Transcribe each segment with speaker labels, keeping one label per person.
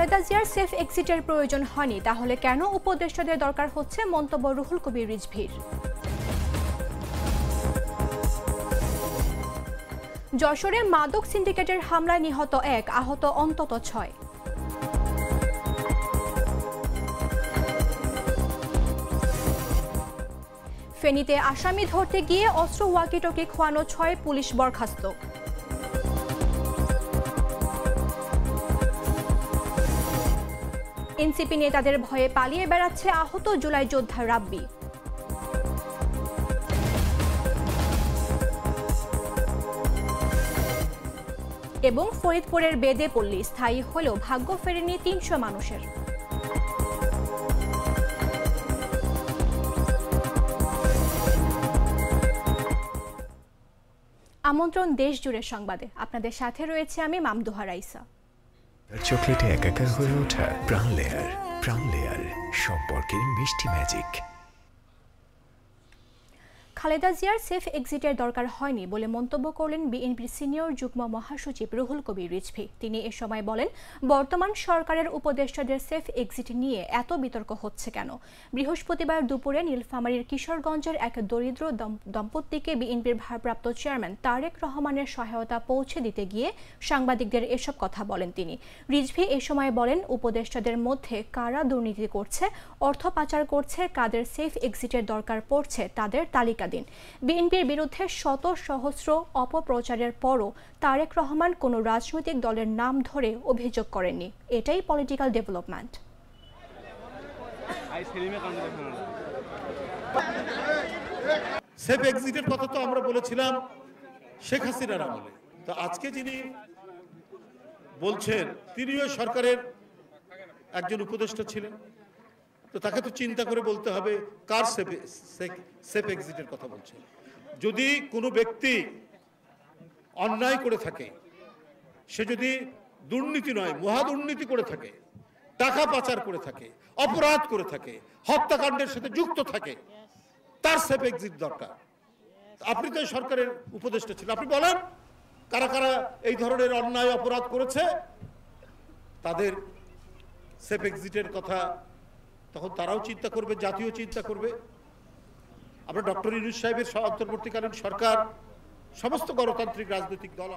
Speaker 1: খালেদা জিয়ার সেফ এক্সিটের প্রয়োজন হয়নি, তাহলে কেন উপদেষ্টাদের দরকার হচ্ছে, মন্তব্য রুহুল কবির রিজভীর। যশোরে মাদক সিন্ডিকেটের হামলায় নিহত 1, আহত অন্তত 6। ফেনীতে আসামি ধরতে গিয়ে অস্ত্র ওয়াকিটকি খোয়ানো 6 পুলিশ বরখাস্ত। এনসিপি নেতাদের ভয়ে পালিয়ে বেড়াচ্ছে আহত জুলাই যোদ্ধা রাব্বি। এবং ফরিদপুরের বেদে পল্লী স্থায়ী হলেও ভাগ্য ফেরেনি 300 মানুষের। আমন্ত্রণ দেশ জুড়ে সংবাদে, আপনাদের সাথে রয়েছে আমি মামদুহা রাইসা।
Speaker 2: চকলেটে একাকার হয়ে ওঠা প্রাণ লেয়ার, প্রাণ লেয়ার সম্পর্কের মিষ্টি ম্যাজিক।
Speaker 1: খালেদা জিয়ার সেফ এক্সিটের দরকার হয়নি বলে মন্তব্য করলেন বিএনপির সিনিয়র যুগ্ম মহাসচিব রুহুল কবির রিজভী। তিনি এ সময় বলেন, বর্তমান সরকারের উপদেষ্টাদের সেফ এক্সিট নিয়ে এত বিতর্ক হচ্ছে কেন? বৃহস্পতিবার দুপুরে নীলফামারীর কিশোরগঞ্জের এক দরিদ্র দম্পতিকে বিএনপির ভারপ্রাপ্ত চেয়ারম্যান তারেক রহমানের সহায়তা পৌঁছে দিতে গিয়ে সাংবাদিকদের এসব কথা বলেন তিনি। রিজভী এ সময় বলেন, উপদেষ্টাদের মধ্যে কারা দুর্নীতি করছে, অর্থ পাচার করছে, কাদের সেফ এক্সিটের দরকার পড়ছে তাদের তালিকা দিন। বিএনপির বিরুদ্ধে শত সহস্র অপপ্রচারের পরও তারেক রহমান কোনো রাজনৈতিক দলের নাম ধরে অভিযোগ করেননি। এটাই পলিটিক্যাল ডেভেলপমেন্ট।
Speaker 3: সেফ এক্সিটের কথা তো আমরা বলেছিলাম শেখ হাসিনার আমলে। তো আজকে যিনি বলছেন তিনিও সরকারের একজন উপদেষ্টা ছিলেন, তো তাকে তো চিন্তা করে বলতে হবে কার সেফ এক্সিটের কথা বলছে। যদি কোনো ব্যক্তি অন্যায় করে থাকে, সে যদি দুর্নীতি নয় মহা দুর্নীতি করে থাকে, টাকা পাচার করে থাকে, অপরাধ করে থাকে, হত্যাকাণ্ডের সাথে যুক্ত থাকে, তার সেফ এক্সিট দরকার। আপনি তো সরকারের উপদেষ্টা ছিলেন, আপনি বলেন কারা কারা এই ধরনের অন্যায় অপরাধ করেছে, তাদের সেফ এক্সিটের কথা তখন তারাও চিন্তা করবে, জাতীয় চিন্তা করবে। আমরা ডক্টর ইউনূস সাহেবের অন্তর্বর্তীকালীন সরকার সমস্ত গণতান্ত্রিক রাজনৈতিক দল।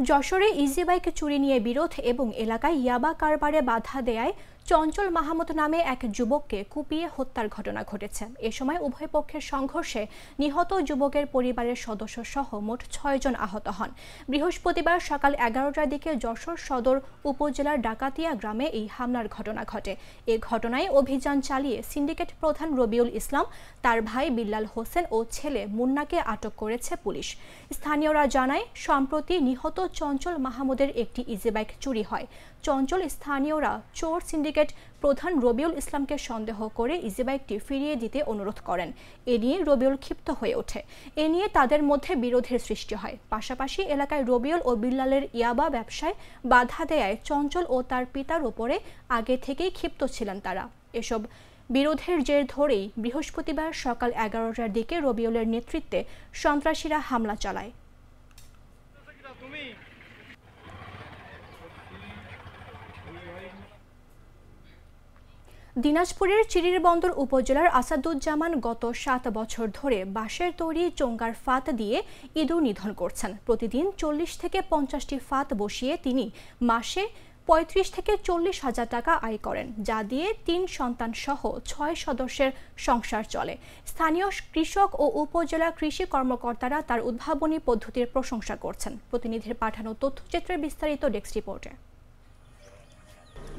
Speaker 1: যশোরে ইজি বাইক চুরি নিয়ে বিরোধ এবং এলাকায় ইয়াবা কারবারে বাধা দেয়ায় চঞ্চল মাহমুদ নামে এক যুবককে কুপিয়ে হত্যার ঘটনা ঘটেছে। এ সময় উভয় পক্ষের সংঘর্ষে নিহত যুবকের পরিবারের সদস্য সহ মোট 6 জন আহত হন। বৃহস্পতিবার সকাল 11টার দিকে যশোর সদর উপজেলার ডাকাতিয়া গ্রামে এই হামলার ঘটনা ঘটে। এ ঘটনায় অভিযান চালিয়ে সিন্ডিকেট প্রধান রবিউল ইসলাম, তার ভাই বিল্লাল হোসেন ও ছেলে মুন্নাকে আটক করেছে পুলিশ। স্থানীয়রা জানায়, সম্প্রতি নিহত চঞ্চল মাহমুদের একটি ইজি বাইক চুরি হয়। চঞ্চল স্থানীয়রা চোর সিন্ডিকেট প্রধান রবিউল ইসলামকে সন্দেহ করে ইজি বাইকটি ফিরিয়ে দিতে অনুরোধ করেন। এ নিয়ে রবিউল ক্ষিপ্ত হয়ে ওঠে। এ নিয়ে তাদের মধ্যে বিরোধের সৃষ্টি হয়। পাশাপাশি এলাকায় রবিউল ও বিল্লালের ইয়াবা ব্যবসায় বাধা দেয়ায় চঞ্চল ও তার পিতার ওপরে আগে থেকেই ক্ষিপ্ত ছিলেন তারা। এসব বিরোধের জের ধরেই বৃহস্পতিবার সকাল 11টার দিকে রবিউলের নেতৃত্বে সন্ত্রাসীরা হামলা চালায়। দিনাজপুরের চিরিরবন্দর উপজেলার আসাদুজ্জামান গত 7 বছর ধরে বাঁশের তৈরি চোঙ্গার ফাত দিয়ে ইঁদুর নিধন করছেন। প্রতিদিন 40 থেকে 50টি ফাত বসিয়ে তিনি মাসে 35 থেকে 40 হাজার টাকা আয় করেন, যা দিয়ে 3 সন্তান সহ 6 সদস্যের সংসার চলে। স্থানীয় কৃষক ও উপজেলা কৃষি কর্মকর্তারা তার উদ্ভাবনী পদ্ধতির প্রশংসা করছেন। প্রতিনিধির পাঠানো তথ্যচিত্রের বিস্তারিত ডেস্ক রিপোর্টে।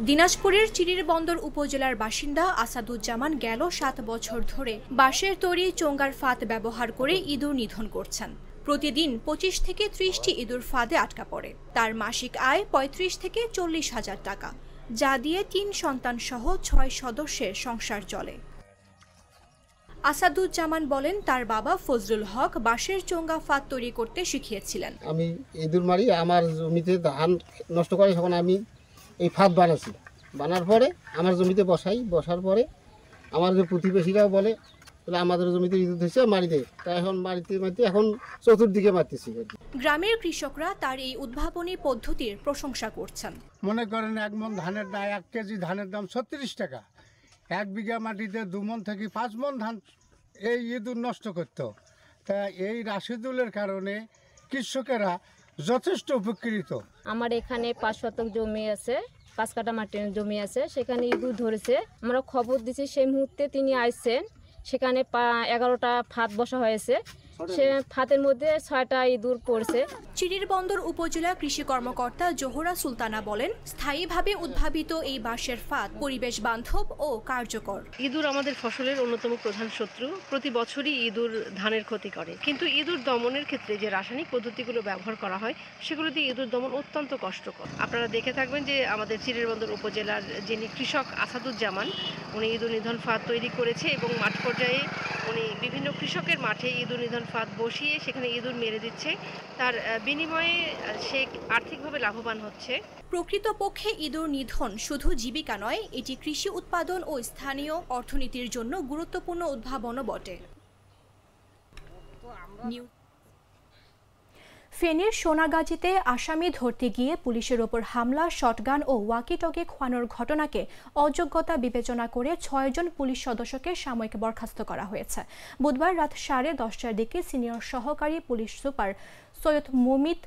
Speaker 1: দিনাজপুরের চিরিরবন্দর উপজেলার বাসিন্দা আসাদুজ্জামান গেল 7 বছর ধরে বাঁশের তৈরি চোঙ্গার ফাঁদ ব্যবহার করে ইঁদুর নিধন করছেন। প্রতিদিন 25 থেকে 30টি ইঁদুর ফাঁদে আটকা পড়ে। তার মাসিক আয় 35 থেকে 40 হাজার টাকা, যা দিয়ে 3 সন্তান সহ 6 সদস্যের সংসার চলে। আসাদুজ্জামান বলেন, তার বাবা ফজলুল হক বাঁশের চোঙ্গা ফাঁদ তৈরি করতে শিখিয়েছিলেন।
Speaker 4: আমি ইঁদুর মারি, আমার জমিতে ধান নষ্ট করে, তখন আমি এই ফাঁদ বানাচ্ছি। বানার পরে আমার জমিতে বসাই, বসার পরে আমার যে প্রতিবেশীরাও বলে বলে আমাদের জমিতে ইঁদুর ধরছে মারিতে, তা এখন মারিতে এখন চতুর্দিকে মারতেছি।
Speaker 1: গ্রামের কৃষকরা তার এই উদ্ভাবনী পদ্ধতির প্রশংসা করছেন।
Speaker 5: মনে করেন 1 মণ ধানের দাম 1 কেজি ধানের দাম 36 টাকা, 1 বিঘা মাটিতে 2 মণ থেকে 5 মণ ধান এই ইঁদুর নষ্ট করত। তা এই রাশিদুলের কারণে কৃষকেরা যথেষ্ট উপকৃত।
Speaker 6: আমার এখানে 5 শতক জমি আছে, 5 কাঠা মাটির জমি আছে, সেখানে ইঁদুর ধরেছে। আমরা খবর দিছি, সেই মুহূর্তে তিনি আসছেন। সেখানে 11টা ফাঁদ বসা হয়েছে, সে ফাঁদের মধ্যে 6টা ইঁদুর পড়ছে।
Speaker 1: চিরিরবন্দর উপজেলা কৃষি কর্মকর্তা জোহরা সুলতানা বলেন, স্থায়ীভাবে উদ্ভাবিত এই বাঁশের ফাঁদ পরিবেশ বান্ধব ও কার্যকর।
Speaker 7: ইঁদুর আমাদের ফসলের অন্যতম প্রধান শত্রু। প্রতি বছরই ইঁদুর ধানের ক্ষতি করে, কিন্তু ইঁদুর দমনের ক্ষেত্রে যে রাসায়নিক পদ্ধতিগুলো ব্যবহার করা হয় সেগুলো দিয়ে ইঁদুর দমন অত্যন্ত কষ্টকর। আপনারা দেখে থাকবেন যে আমাদের চিরিরবন্দর উপজেলার যিনি কৃষক আসাদুজ্জামান, উনি ইঁদুর নিধন ফাঁদ তৈরি করেছে এবং মাঠ পর্যায়ে উনি বিভিন্ন কৃষকের মাঠে ইঁদুর নিধন ফাঁদ বসিয়ে সেখানে ইঁদুর মেরে দিচ্ছে। তার বিনিময়ে সে আর্থিকভাবে লাভবান হচ্ছে।
Speaker 1: প্রকৃতপক্ষে ইঁদুর নিধন শুধু জীবিকা নয়, এটি কৃষি উৎপাদন ও স্থানীয় অর্থনীতির জন্য গুরুত্বপূর্ণ উদ্ভাবনও বটে। ফেনীর সোনাগাজীতে আসামি ধরতে গিয়ে পুলিশের ওপর হামলা, শটগান ও ওয়াকিটকি খোয়ানোর ঘটনাকে অযোগ্যতা বিবেচনা করে 6 জন পুলিশ সদস্যকে সাময়িক বরখাস্ত করা হয়েছে। বুধবার রাত 10:30টার দিকে সিনিয়র সহকারী পুলিশ সুপার সৈয়দ মুমিত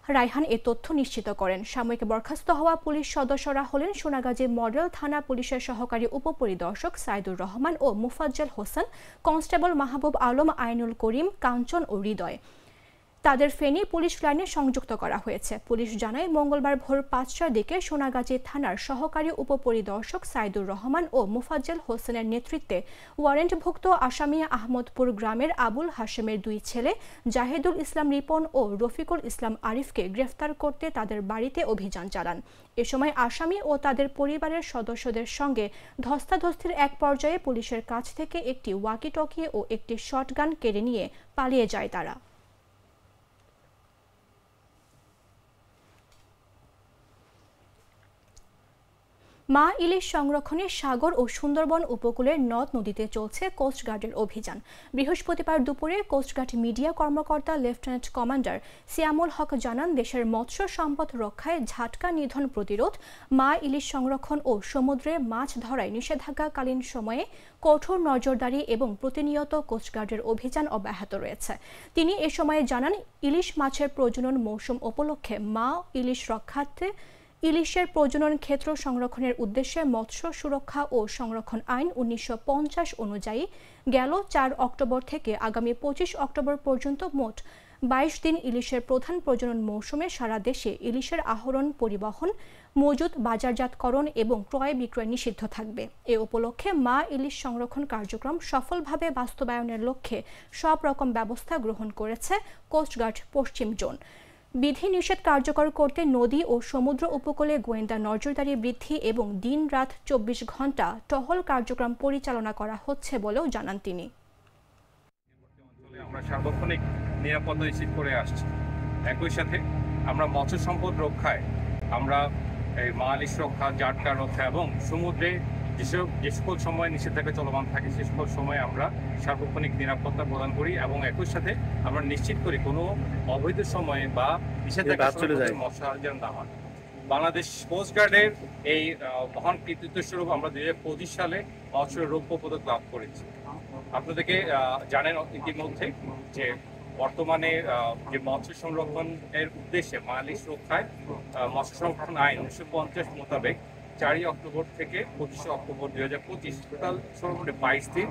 Speaker 1: রায়হান এ তথ্য নিশ্চিত করেন। সাময়িক বরখাস্ত হওয়া পুলিশ সদস্যরা হলেন সোনাগাজী মডেল থানা পুলিশের সহকারী উপপরিদর্শক সাইদুর রহমান ও মুফাজ্জল হোসেন, কনস্টেবল মাহবুব আলম, আইনুল করিম, কাঞ্চন ও হৃদয়। তাদের ফেনী পুলিশ লাইনে সংযুক্ত করা হয়েছে। পুলিশ জানায়, মঙ্গলবার ভোর 5টার দিকে সোনাগাজী থানার সহকারী উপপরিদর্শক সাইদুর রহমান ও মুফাজ্জল হোসেনের নেতৃত্বে ওয়ারেন্টভুক্ত আসামি আহমদপুর গ্রামের আবুল হাশেমের 2 ছেলে জাহিদুল ইসলাম রিপন ও রফিকুল ইসলাম আরিফকে গ্রেফতার করতে তাদের বাড়িতে অভিযান চালান। এ সময় আসামি ও তাদের পরিবারের সদস্যদের সঙ্গে ধস্তাধস্তির এক পর্যায়ে পুলিশের কাছ থেকে একটি ওয়াকিটকি ও একটি শটগান কেড়ে নিয়ে পালিয়ে যায় তারা। মা ইলিশ সংরক্ষণে সাগর ও সুন্দরবন উপকূলের নদ নদীতে চলছে কোস্টগার্ডের অভিযান। বৃহস্পতিবার দুপুরে কোস্টগার্ড মিডিয়া কর্মকর্তা লেফটেন্যান্ট কমান্ডার সিয়ামুল হক জানান, দেশের মৎস্য সম্পদ রক্ষায় ঝাটকা নিধন প্রতিরোধ, মা ইলিশ সংরক্ষণ ও সমুদ্রে মাছ ধরায় নিষেধাজ্ঞাকালীন সময়ে কঠোর নজরদারি এবং প্রতিনিয়ত কোস্টগার্ডের অভিযান অব্যাহত রয়েছে। তিনি এ সময়ে জানান, ইলিশ মাছের প্রজনন মৌসুম উপলক্ষে মা ইলিশ রক্ষার্থে ইলিশের প্রজনন ক্ষেত্র সংরক্ষণের উদ্দেশ্যে মৎস্য সুরক্ষা ও সংরক্ষণ আইন 1950 অনুযায়ী গেল 4 অক্টোবর থেকে আগামী 25 অক্টোবর পর্যন্ত মোট 22 দিন ইলিশের প্রধান প্রজনন মৌসুমে সারা দেশে ইলিশের আহরণ, পরিবহন, মজুত, বাজারজাতকরণ এবং ক্রয় বিক্রয় নিষিদ্ধ থাকবে। এ উপলক্ষে মা ইলিশ সংরক্ষণ কার্যক্রম সফলভাবে বাস্তবায়নের লক্ষ্যে সব রকম ব্যবস্থা গ্রহণ করেছে কোস্টগার্ড পশ্চিম জোন। বিধিনিষেধ কার্যকর করতে নদী ও সমুদ্র উপকূলে গোয়েন্দা নজরদারি বৃদ্ধি এবং দিন-রাত 24 ঘণ্টা টহল কার্যক্রম পরিচালনা করা হচ্ছে বলেও জানান তিনি।
Speaker 8: আমরা সার্বক্ষণিক নিরাপত্তা নিশ্চিত করে আসছি। একই সাথে আমরা মৎস্য সম্পদ রক্ষায় আমরা এই মা ইলিশ রক্ষা, জাটকা রক্ষা এবং সমুদ্রে যে সকল সময় নিষেধাজ্ঞা চলমান থাকে সে সকল সময় আমরা সার্বক্ষণিক নিরাপত্তা প্রদান করি এবং একই সাথে আমরা নিশ্চিত করি কোনো অবৈধ সময়ে বা নিষেধাজ্ঞা মৎস্য যেন না হয়। বাংলাদেশ কোস্টগার্ডের এই মহান কৃতিত্ব স্বরূপ আমরা 2025 সালে মৎস্য রৌপ্য পদক লাভ করেছি। আপনাদেরকে জানেন ইতিমধ্যে যে বর্তমানে যে মৎস্য সংরক্ষণের উদ্দেশ্যে মা ইলিশ রক্ষায় মৎস্য সংরক্ষণ আইন 1950 মোতাবেক 4 অক্টোবর থেকে 25 অক্টোবর 2025 টোটাল সর্বমোট 22 দিন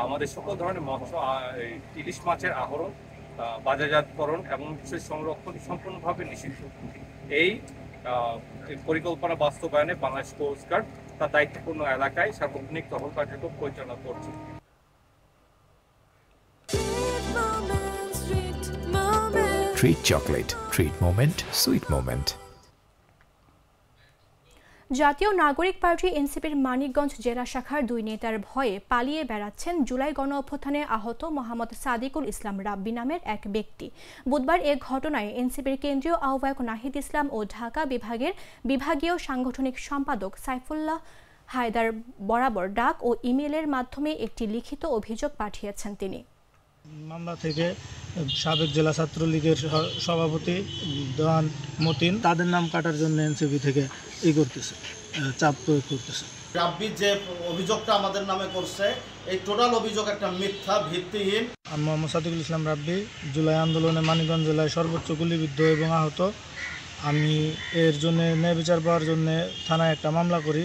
Speaker 8: আমাদের সকল ধরনের মৎস্য ইলিশ মাছের আহরণ, বাজারজাতকরণ এবং সংরক্ষণ সম্পূর্ণভাবে নিষিদ্ধ। এই পরিকল্পনা বাস্তবায়নে বাংলাদেশ কোস্টগার্ড তার দায়িত্বপূর্ণ এলাকায় সার্বক্ষণিক টহল কার্যক্রম পরিচালনা করছে।
Speaker 2: Treat chocolate, treat moment, sweet moment.
Speaker 1: জাতীয় নাগরিক পার্টি এনসিপির মানিকগঞ্জ জেলা শাখার 2 নেতার ভয়ে পালিয়ে বেড়াচ্ছেন জুলাই গণঅভ্যুত্থানে আহত মোহাম্মদ সাদিকুল ইসলাম রাব্বি নামের এক ব্যক্তি। বুধবার এ ঘটনায় এনসিপির কেন্দ্রীয় আহ্বায়ক নাহিদ ইসলাম ও ঢাকা বিভাগের বিভাগীয় সাংগঠনিক সম্পাদক সাইফুল্লাহ হায়দার বরাবর ডাক ও ইমেলের মাধ্যমে একটি লিখিত অভিযোগ পাঠিয়েছেন তিনি।
Speaker 9: মামলা থেকে সাবেক জেলা ছাত্রলীগের সভাপতি দেওয়ান মতিন তাদের নাম কাটার জন্য এনসিপি থেকে করতেছে, চাপ প্রয়োগ করতেছে।
Speaker 10: রাব্বি যে অভিযোগটা আমাদের নামে করছে এই টোটাল অভিযোগ একটা মিথ্যা, ভিত্তিহীন।
Speaker 9: আমি মোহাম্মদ সাদিকুল ইসলাম রাব্বি, জুলাই আন্দোলনে মানিকগঞ্জ জেলায় সর্বোচ্চ গুলিবিদ্ধ এবং আহত। আমি এর জন্য ন্যায় বিচার পাওয়ার জন্য থানায় একটা মামলা করি।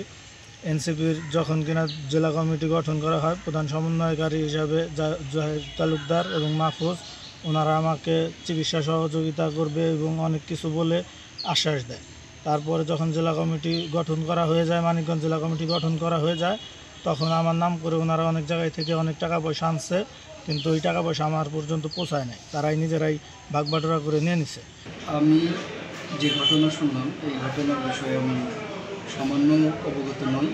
Speaker 9: এনসিপির যখন কিনা জেলা কমিটি গঠন করা হয়, প্রধান সমন্বয়কারী হিসাবে জাহেদ তালুকদার এবং মাহফুজ, ওনারা আমাকে চিকিৎসা সহযোগিতা করবে এবং অনেক কিছু বলে আশ্বাস দেয়। তারপরে যখন জেলা কমিটি গঠন করা হয়ে যায়, মানিকগঞ্জ জেলা কমিটি গঠন করা হয়ে যায়, তখন আমার নাম করে ওনারা অনেক জায়গায় থেকে অনেক টাকা পয়সা আনছে, কিন্তু ওই টাকা পয়সা আমার পর্যন্ত পৌঁছায় নাই, তারাই নিজেরাই ভাগবাটোরা করে নিয়ে নিছে।
Speaker 11: আমি যে ঘটনা শুনলাম এই ঘটনার বিষয়ে আমি সামান্য অবগত নই।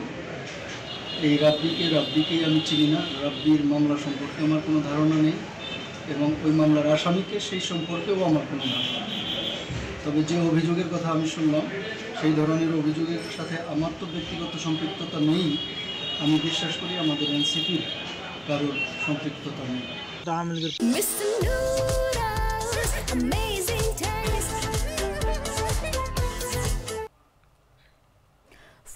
Speaker 11: এই রাব্বিকেই আমি চিনি না। রাব্বির মামলা সম্পর্কে আমার কোনো ধারণা নেই এবং ওই মামলার আসামিকে সেই সম্পর্কেও আমার কোনো ধারণা নেই। তবে যে অভিযোগের কথা আমি শুনলাম সেই ধরনের অভিযোগের সাথে আমার তো ব্যক্তিগত সম্পৃক্ততা নেই। আমি বিশ্বাস করি আমাদের এনসিপির কারোর সম্পৃক্ততা নেই।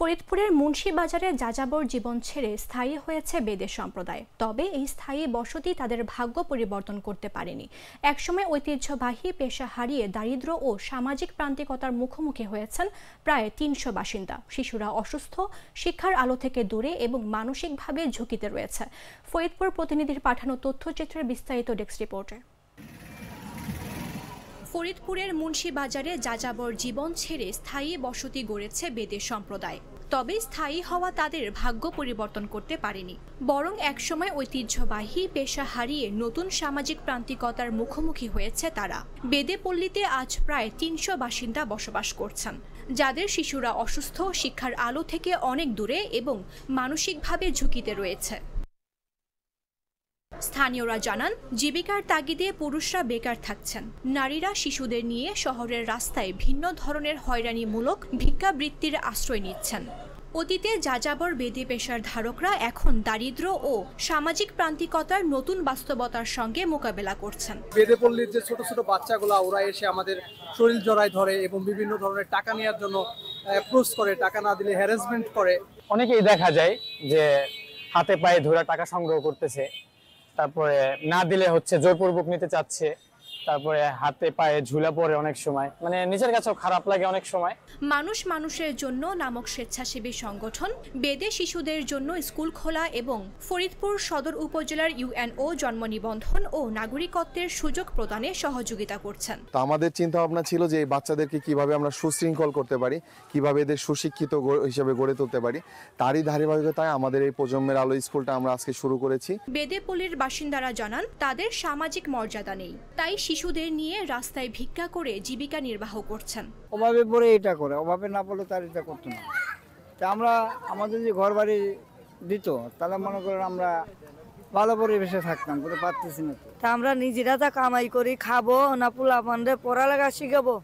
Speaker 1: ফরিদপুরের মুন্সিবাজারে যাযাবর জীবন ছেড়ে স্থায়ী হয়েছে বেদে সম্প্রদায়। তবে এই স্থায়ী বসতি তাদের ভাগ্য পরিবর্তন করতে পারেনি। একসময় ঐতিহ্যবাহী পেশা হারিয়ে দারিদ্র্য ও সামাজিক প্রান্তিকতার মুখোমুখি হয়েছেন প্রায় ৩০০ বাসিন্দা। শিশুরা অসুস্থ, শিক্ষার আলো থেকে দূরে এবং মানসিকভাবে ঝুঁকিতে রয়েছে। ফরিদপুর প্রতিনিধির পাঠানো তথ্যচিত্রের বিস্তারিত ডেস্ক রিপোর্টে। ফরিদপুরের মুন্সিবাজারে যাযাবর জীবন ছেড়ে স্থায়ী বসতি গড়েছে বেদে সম্প্রদায়। তবে স্থায়ী হওয়া তাদের ভাগ্য পরিবর্তন করতে পারেনি, বরং একসময় ঐতিহ্যবাহী পেশা হারিয়ে নতুন সামাজিক প্রান্তিকতার মুখোমুখি হয়েছে তারা। বেদে পল্লীতে আজ প্রায় ৩০০ বাসিন্দা বসবাস করছেন, যাদের শিশুরা অসুস্থ, শিক্ষার আলো থেকে অনেক দূরে এবং মানসিকভাবে ঝুঁকিতে রয়েছে। স্থানীয়রা জানান, জীবিকার তাগিদে পুরুষরা বেকার থাকছেন, নারীরা শিশুদের নিয়ে শহরের রাস্তায় ভিন্ন ধরনের হয়রানিমূলক ভিক্ষাবৃত্তির আশ্রয় নিচ্ছেন। অতীতে যাযাবর বেদে পেশার ধারকরা এখন দারিদ্র্য ও সামাজিক প্রান্তিকতার নতুন বাস্তবতার সঙ্গে মোকাবেলা করছেন।
Speaker 12: বেদে পল্লীর যে ছোট ছোট বাচ্চাগুলো ওরা এসে আমাদের শরীর জড়ায় ধরে এবং বিভিন্ন ধরনের টাকা নেওয়ার জন্য অ্যাপ্রোচ করে, টাকা না দিলে হ্যারাসমেন্ট করে।
Speaker 13: অনেকেই দেখা যায় যে হাতে পায়ে ধরে টাকা সংগ্রহ করতেছে, তারপরে না দিলে হচ্ছে জোরপূর্বক নিতে চাচ্ছে, তারপরে হাতে পায়ে ঝুলা পড়ে, অনেক সময় মানে নিজের কাছেও খারাপ লাগে অনেক সময়।
Speaker 1: মানুষ মানুষের জন্য নামক স্বেচ্ছাসেবী সংগঠন বেদে শিশুদের জন্য স্কুল খোলা এবং ফরিদপুর সদর উপজেলার ইউএনও জন্ম নিবন্ধন ও নাগরিকত্বের সুযোগ প্রদানে সহযোগিতা করছেন।
Speaker 14: তো আমাদের চিন্তা ভাবনা ছিল যে এই বাচ্চাদেরকে কিভাবে আমরা সুশৃঙ্খল করতে পারি, কিভাবে এদের সুশিক্ষিত হিসেবে গড়ে তুলতে পারি, তারই ধারাবাহিকতায় আমাদের এই প্রজন্মের আলো স্কুলটা আমরা আজকে শুরু করেছি।
Speaker 1: বেদে পল্লীর বাসিন্দারা জানান, তাদের সামাজিক মর্যাদা নেই, তাই শিশুদের নিয়ে রাস্তায় ভিক্ষা করে জীবিকা নির্বাহ করছেন।
Speaker 15: অভাবে পড়ে এটা করে, অভাবে না পড়লে তার এটা করতো না। তা আমরা আমাদের যে ঘর বাড়ি দিত, তাহলে মনে করেন আমরা ভালো পরিবেশে থাকতাম, করে পারতেছি না। তা আমরা নিজেরা তা কামাই করি খাবো না, পোলা পান্ডে পড়ালেখা শিখাবো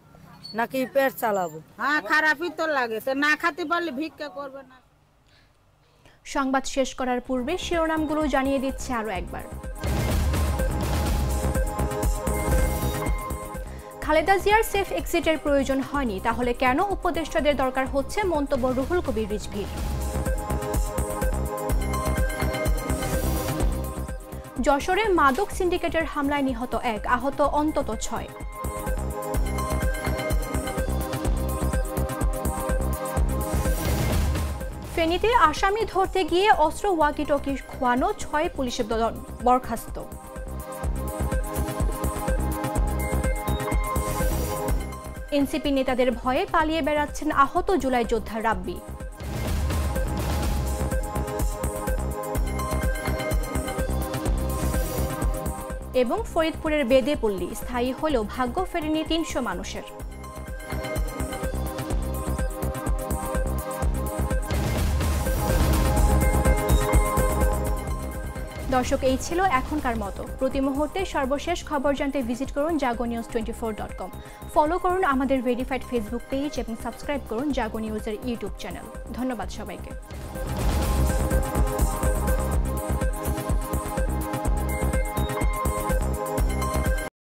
Speaker 15: নাকি পেট চালাবো?
Speaker 16: হ্যাঁ, খারাপই তো লাগে, তো না খেতে পারলে ভিক্ষা করবে না।
Speaker 1: সংবাদ শেষ করার পূর্বে শিরোনামগুলো জানিয়ে দিচ্ছে আরো একবার। খালেদা জিয়ার সেফ এক্সিটের প্রয়োজন হয়নি, তাহলে কেন উপদেষ্টাদের দরকার হচ্ছে, মন্তব্য রুহুল কবির রিজভীর। যশোরে মাদক সিন্ডিকেটের হামলায় নিহত 1, আহত অন্তত 6। ফেনীতে আসামি ধরতে গিয়ে অস্ত্র ওয়াকিটকি খোয়ানো 6 পুলিশের বরখাস্ত। এনসিপি নেতাদের ভয়ে পালিয়ে বেড়াচ্ছেন আহত জুলাই যোদ্ধা রাব্বি। এবং ফরিদপুরের বেদে পল্লী স্থায়ী হলেও ভাগ্য ফেরেনি ৩০০ মানুষের। দর্শক, এই ছিল এখনকার মতো। প্রতি মুহূর্তে সর্বশেষ খবর জানতে ভিজিট করুন jagonews24.com। ফলো করুন আমাদের ভেরিফাইড ফেসবুক পেজ এবং সাবস্ক্রাইব করুন জাগো নিউজের ইউটিউব চ্যানেল। ধন্যবাদ সবাইকে।